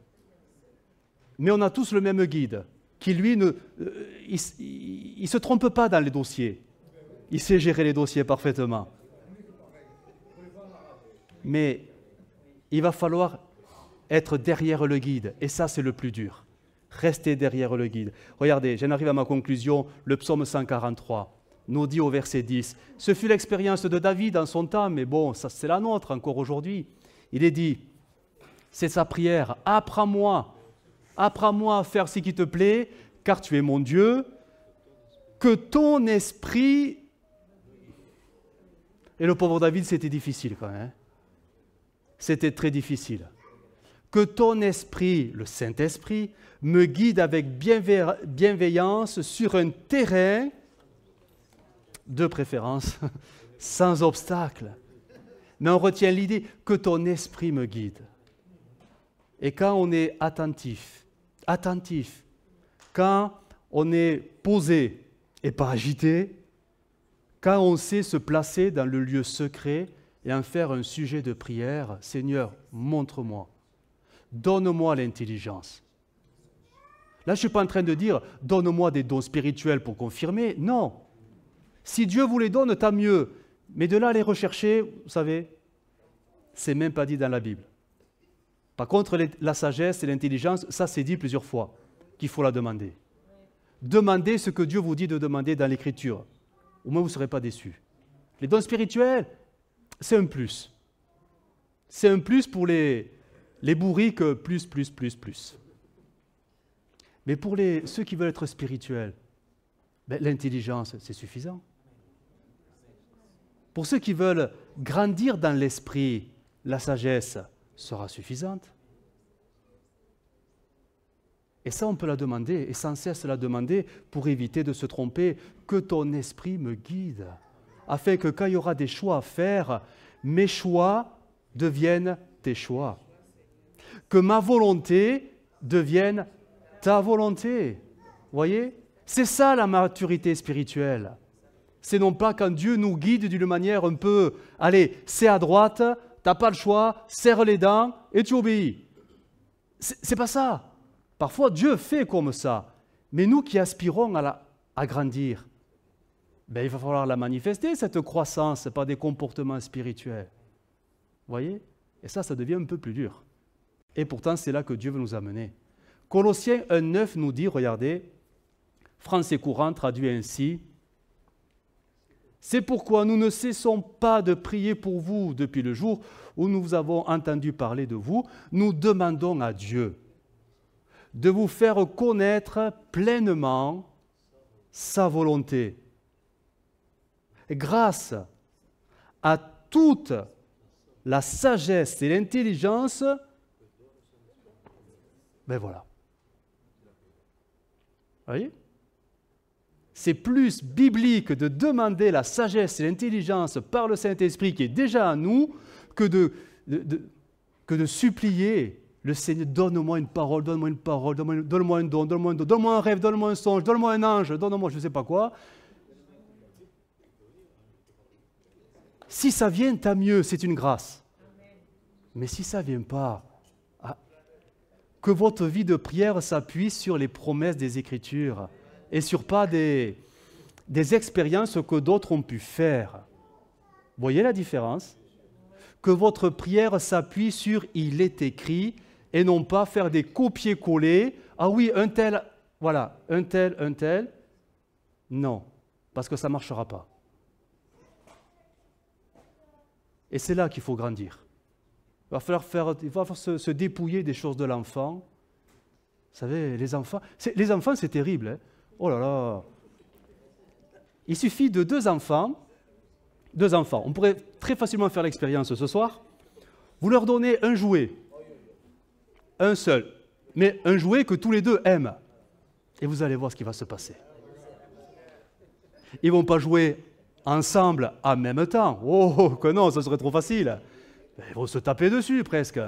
Mais on a tous le même guide, qui lui, il ne se trompe pas dans les dossiers. Il sait gérer les dossiers parfaitement. Mais il va falloir être derrière le guide, et ça, c'est le plus dur. Rester derrière le guide. Regardez, j'en arrive à ma conclusion, le psaume 143 nous dit au verset 10, « Ce fut l'expérience de David en son temps, mais bon, ça c'est la nôtre encore aujourd'hui. » Il est dit, c'est sa prière, « Apprends-moi à faire ce qui te plaît, car tu es mon Dieu, que ton esprit... » Et le pauvre David, c'était difficile quand même. C'était très difficile. « Que ton esprit, le Saint-Esprit, me guide avec bienveillance sur un terrain, de préférence, sans obstacle. » Mais on retient l'idée que ton esprit me guide. Et quand on est attentif, quand on est posé et pas agité, quand on sait se placer dans le lieu secret et en faire un sujet de prière, Seigneur, montre-moi, donne-moi l'intelligence. Là, je ne suis pas en train de dire, donne-moi des dons spirituels pour confirmer, non. Si Dieu vous les donne, tant mieux. Mais de là à les rechercher, vous savez, c'est même pas dit dans la Bible. Par contre, la sagesse et l'intelligence, ça c'est dit plusieurs fois, qu'il faut la demander. Demandez ce que Dieu vous dit de demander dans l'Écriture. Au moins, vous ne serez pas déçus. Les dons spirituels, c'est un plus. C'est un plus pour les bourriques, plus. Mais pour ceux qui veulent être spirituels, l'intelligence, c'est suffisant. Pour ceux qui veulent grandir dans l'esprit, la sagesse sera suffisante. Et ça, on peut la demander, et sans cesse la demander pour éviter de se tromper, que ton esprit me guide, afin que quand il y aura des choix à faire, mes choix deviennent tes choix. Que ma volonté devienne ta volonté. Vous voyez? C'est ça la maturité spirituelle. C'est non pas quand Dieu nous guide d'une manière un peu, allez, c'est à droite, tu n'as pas le choix, serre les dents et tu obéis. C'est pas ça. Parfois, Dieu fait comme ça. Mais nous qui aspirons à grandir, ben, il va falloir la manifester, cette croissance, par des comportements spirituels. Vous voyez? Et ça devient un peu plus dur. Et pourtant, c'est là que Dieu veut nous amener. Colossiens 1,9 nous dit, regardez, français courant traduit ainsi, « C'est pourquoi nous ne cessons pas de prier pour vous depuis le jour où nous avons entendu parler de vous. Nous demandons à Dieu de vous faire connaître pleinement sa volonté. Grâce à toute la sagesse et l'intelligence, ben voilà. » Vous voyez? C'est plus biblique de demander la sagesse et l'intelligence par le Saint-Esprit qui est déjà à nous que de supplier le Seigneur, donne-moi une parole, donne-moi une parole, donne-moi un don, donne-moi un rêve, donne-moi un songe, donne-moi un ange, donne-moi je ne sais pas quoi. Si ça vient, tant mieux, c'est une grâce. Mais si ça ne vient pas, que votre vie de prière s'appuie sur les promesses des Écritures et sur pas des expériences que d'autres ont pu faire. Vous voyez la différence? Que votre prière s'appuie sur « il est écrit » et non pas faire des copier-coller. Ah oui, un tel, voilà, un tel. Non, parce que ça ne marchera pas. Et c'est là qu'il faut grandir. Il va falloir se dépouiller des choses de l'enfant. Vous savez, les enfants, c'est terrible. Hein. Oh là là. Il suffit de deux enfants. On pourrait très facilement faire l'expérience ce soir. Vous leur donnez un jouet, un seul, mais un jouet que tous les deux aiment. Et vous allez voir ce qui va se passer. Ils ne vont pas jouer ensemble en même temps. Oh, que non, ça serait trop facile. Ils vont se taper dessus presque.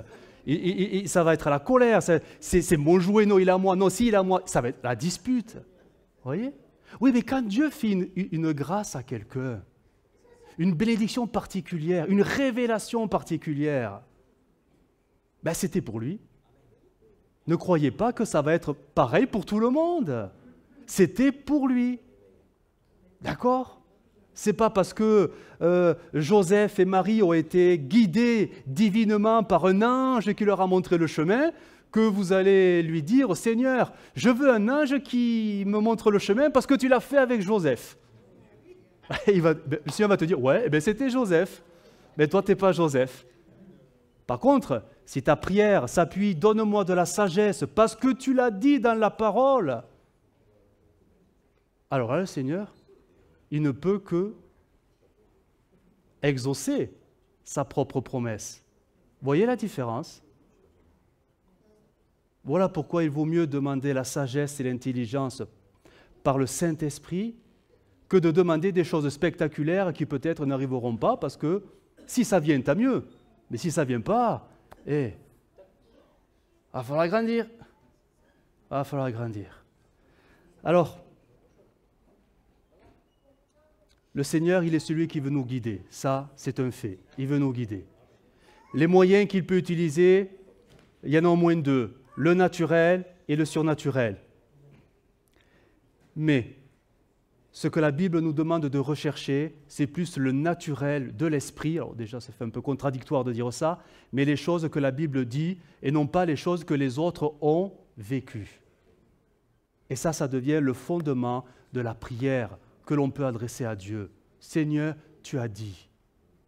Ça va être à la colère. C'est mon jouet, non, il est à moi. Non, si, il est à moi. Ça va être la dispute. Vous voyez? Oui, mais quand Dieu fait une grâce à quelqu'un, une bénédiction particulière, une révélation particulière, ben c'était pour lui. Ne croyez pas que ça va être pareil pour tout le monde. C'était pour lui. D'accord? C'est pas parce que Joseph et Marie ont été guidés divinement par un ange qui leur a montré le chemin que vous allez lui dire « Seigneur, je veux un ange qui me montre le chemin parce que tu l'as fait avec Joseph. » Le Seigneur va te dire « Ouais, ben c'était Joseph, mais toi, tu n'es pas Joseph. » Par contre, si ta prière s'appuie « Donne-moi de la sagesse parce que tu l'as dit dans la parole », alors là, le Seigneur, il ne peut que exaucer sa propre promesse. Voyez la différence? Voilà pourquoi il vaut mieux demander la sagesse et l'intelligence par le Saint-Esprit que de demander des choses spectaculaires qui peut-être n'arriveront pas, parce que si ça vient, tant mieux. Mais si ça ne vient pas, il va falloir grandir. Il va falloir grandir. Alors, le Seigneur, il est celui qui veut nous guider. Ça, c'est un fait. Il veut nous guider. Les moyens qu'il peut utiliser, il y en a au moins deux. Le naturel et le surnaturel. Mais ce que la Bible nous demande de rechercher, c'est plus le naturel de l'esprit. Alors déjà, ça fait un peu contradictoire de dire ça, mais les choses que la Bible dit et non pas les choses que les autres ont vécues. Et ça devient le fondement de la prière que l'on peut adresser à Dieu. Seigneur, tu as dit.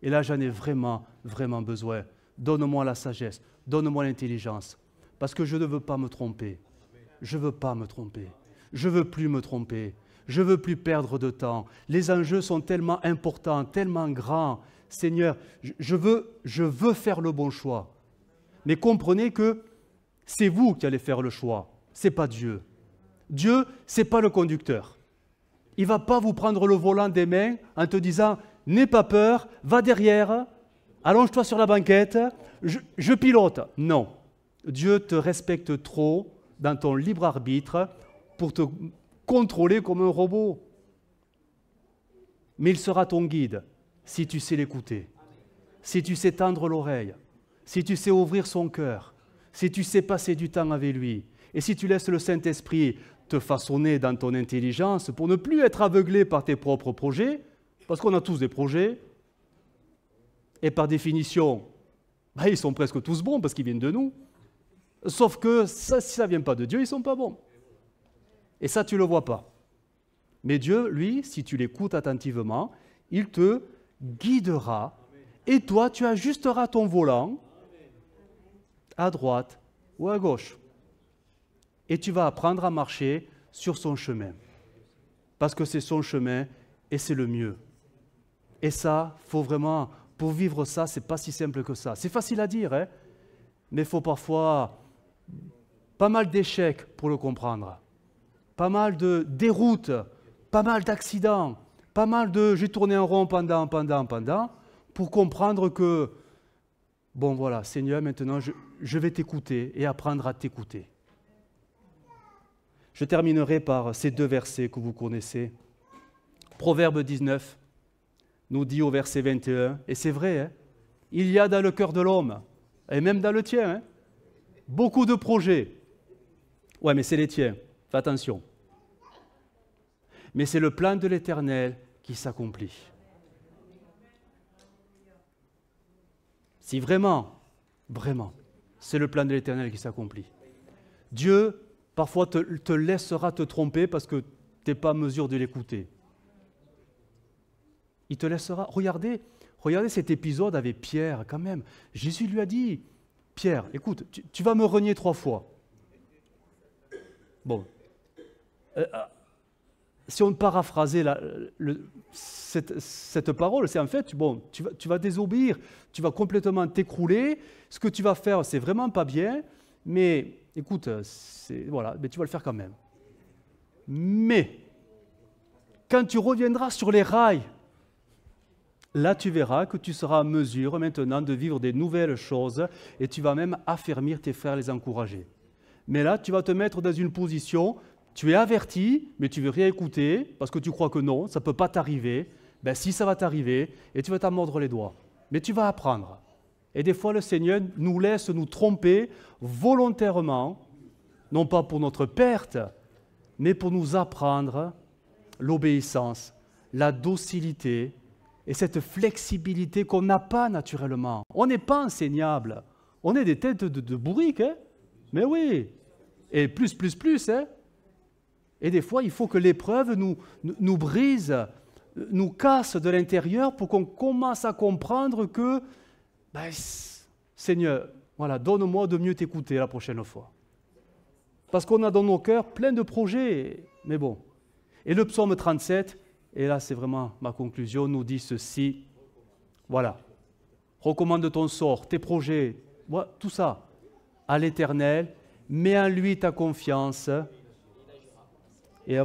Et là, j'en ai vraiment, vraiment besoin. Donne-moi la sagesse, donne-moi l'intelligence. Parce que je ne veux pas me tromper. Je ne veux pas me tromper. Je ne veux plus me tromper. Je ne veux plus perdre de temps. Les enjeux sont tellement importants, tellement grands. Seigneur, je veux faire le bon choix. Mais comprenez que c'est vous qui allez faire le choix. Ce n'est pas Dieu. Dieu, ce n'est pas le conducteur. Il ne va pas vous prendre le volant des mains en te disant « N'aie pas peur, va derrière, allonge-toi sur la banquette, je pilote. » Non. Dieu te respecte trop dans ton libre arbitre pour te contrôler comme un robot. Mais il sera ton guide si tu sais l'écouter, si tu sais tendre l'oreille, si tu sais ouvrir son cœur, si tu sais passer du temps avec lui. Et si tu laisses le Saint-Esprit te façonner dans ton intelligence pour ne plus être aveuglé par tes propres projets, parce qu'on a tous des projets, et par définition, ils sont presque tous bons parce qu'ils viennent de nous. Sauf que ça, si ça ne vient pas de Dieu, ils ne sont pas bons. Et ça, tu ne le vois pas. Mais Dieu, lui, si tu l'écoutes attentivement, il te guidera. Et toi, tu ajusteras ton volant à droite ou à gauche. Et tu vas apprendre à marcher sur son chemin. Parce que c'est son chemin et c'est le mieux. Et ça, il faut vraiment, pour vivre ça, ce n'est pas si simple que ça. C'est facile à dire, hein, mais il faut parfois pas mal d'échecs pour le comprendre. Pas mal de déroutes, pas mal d'accidents, pas mal de j'ai tourné en rond pendant, pour comprendre que, bon voilà, Seigneur, maintenant je vais t'écouter et apprendre à t'écouter. Je terminerai par ces 2 versets que vous connaissez. Proverbe 19 nous dit au verset 21, et c'est vrai, hein, il y a dans le cœur de l'homme, et même dans le tien, hein, beaucoup de projets. Ouais, mais c'est les tiens, fais attention. Mais c'est le plan de l'Éternel qui s'accomplit. Si vraiment, c'est le plan de l'Éternel qui s'accomplit. Dieu, parfois, te laissera te tromper parce que tu n'es pas en mesure de l'écouter. Il te laissera. Regardez cet épisode avec Pierre, quand même. Jésus lui a dit, Pierre, écoute, tu vas me renier 3 fois. Bon. Si on paraphrasait cette parole, c'est en fait, bon, tu vas désobéir, tu vas complètement t'écrouler. Ce que tu vas faire, c'est vraiment pas bien, mais écoute, voilà, mais tu vas le faire quand même. Mais, quand tu reviendras sur les rails, là, tu verras que tu seras en mesure maintenant de vivre des nouvelles choses et tu vas même affermir tes frères, les encourager. Mais là, tu vas te mettre dans une position, tu es averti, mais tu ne veux rien écouter parce que tu crois que non, ça ne peut pas t'arriver. Ben si, ça va t'arriver et tu vas t'en mordre les doigts. Mais tu vas apprendre. Et des fois, le Seigneur nous laisse nous tromper volontairement, non pas pour notre perte, mais pour nous apprendre l'obéissance, la docilité, et cette flexibilité qu'on n'a pas naturellement. On n'est pas enseignable. On est des têtes de bourriques, hein? Mais oui. Et plus, hein? Et des fois, il faut que l'épreuve nous brise, nous casse de l'intérieur pour qu'on commence à comprendre que, Seigneur, voilà, donne-moi de mieux t'écouter la prochaine fois. Parce qu'on a dans nos cœurs plein de projets, mais bon. Et le psaume 37, et là, c'est vraiment ma conclusion, nous dit ceci. Voilà. Recommande ton sort, tes projets, voilà, tout ça à l'Éternel. Mets en lui ta confiance. Et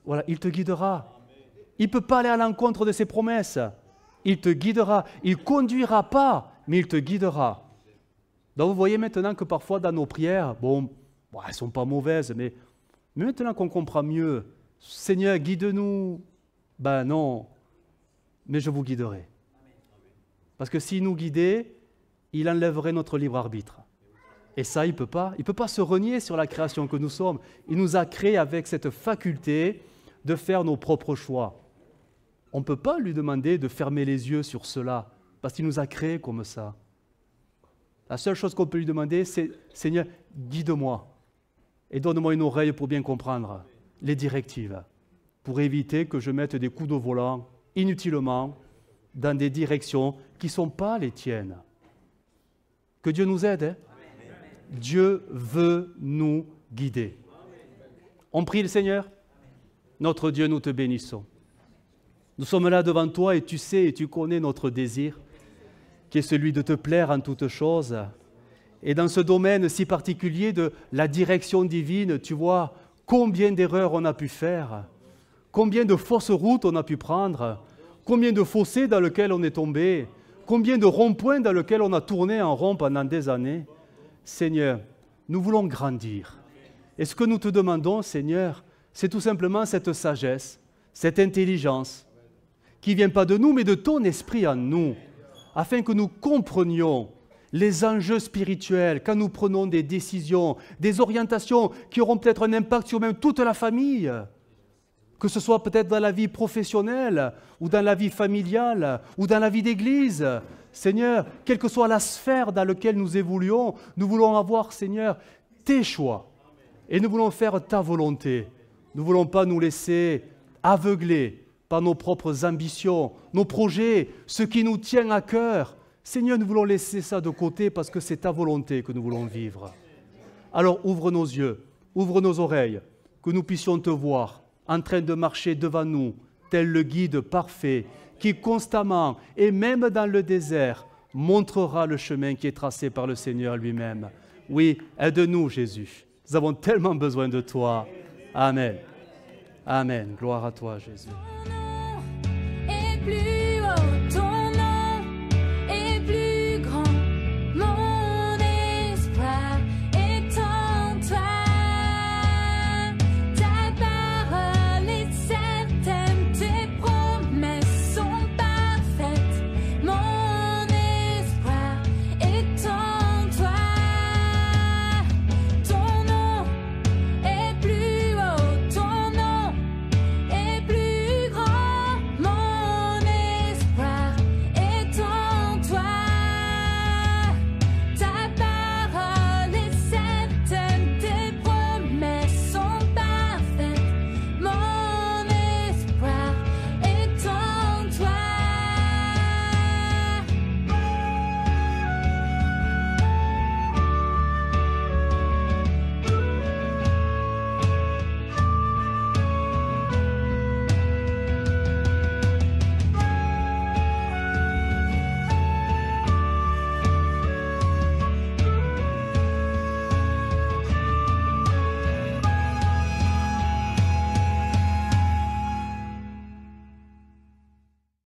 voilà, il te guidera. Il ne peut pas aller à l'encontre de ses promesses. Il te guidera. Il ne conduira pas, mais il te guidera. Donc vous voyez maintenant que parfois dans nos prières, bon, elles ne sont pas mauvaises, mais maintenant qu'on comprend mieux, Seigneur, guide-nous. Ben non, mais je vous guiderai. Parce que s'il nous guidait, il enlèverait notre libre arbitre. Et ça, il ne peut pas. Il ne peut pas se renier sur la création que nous sommes. Il nous a créés avec cette faculté de faire nos propres choix. On ne peut pas lui demander de fermer les yeux sur cela, parce qu'il nous a créés comme ça. La seule chose qu'on peut lui demander, c'est « Seigneur, guide-moi et donne-moi une oreille pour bien comprendre les directives. » pour éviter que je mette des coups de volant inutilement dans des directions qui ne sont pas les tiennes. Que Dieu nous aide. Hein? Dieu veut nous guider. On prie le Seigneur. Notre Dieu, nous te bénissons. Nous sommes là devant toi et tu sais et tu connais notre désir, qui est celui de te plaire en toutes choses. Et dans ce domaine si particulier de la direction divine, tu vois combien d'erreurs on a pu faire, combien de fausses routes on a pu prendre, combien de fossés dans lesquels on est tombé, combien de ronds-points dans lesquels on a tourné en rond pendant des années. Seigneur, nous voulons grandir. Et ce que nous te demandons, Seigneur, c'est tout simplement cette sagesse, cette intelligence, qui ne vient pas de nous, mais de ton esprit en nous, afin que nous comprenions les enjeux spirituels, quand nous prenons des décisions, des orientations qui auront peut-être un impact sur même toute la famille, que ce soit peut-être dans la vie professionnelle, ou dans la vie familiale, ou dans la vie d'église. Seigneur, quelle que soit la sphère dans laquelle nous évoluons, nous voulons avoir, Seigneur, tes choix. Et nous voulons faire ta volonté. Nous ne voulons pas nous laisser aveugler par nos propres ambitions, nos projets, ce qui nous tient à cœur. Seigneur, nous voulons laisser ça de côté parce que c'est ta volonté que nous voulons vivre. Alors ouvre nos yeux, ouvre nos oreilles, que nous puissions te voir en train de marcher devant nous, tel le guide parfait, qui constamment, et même dans le désert, montrera le chemin qui est tracé par le Seigneur lui-même. Oui, aide-nous, Jésus. Nous avons tellement besoin de toi. Amen. Amen. Gloire à toi, Jésus.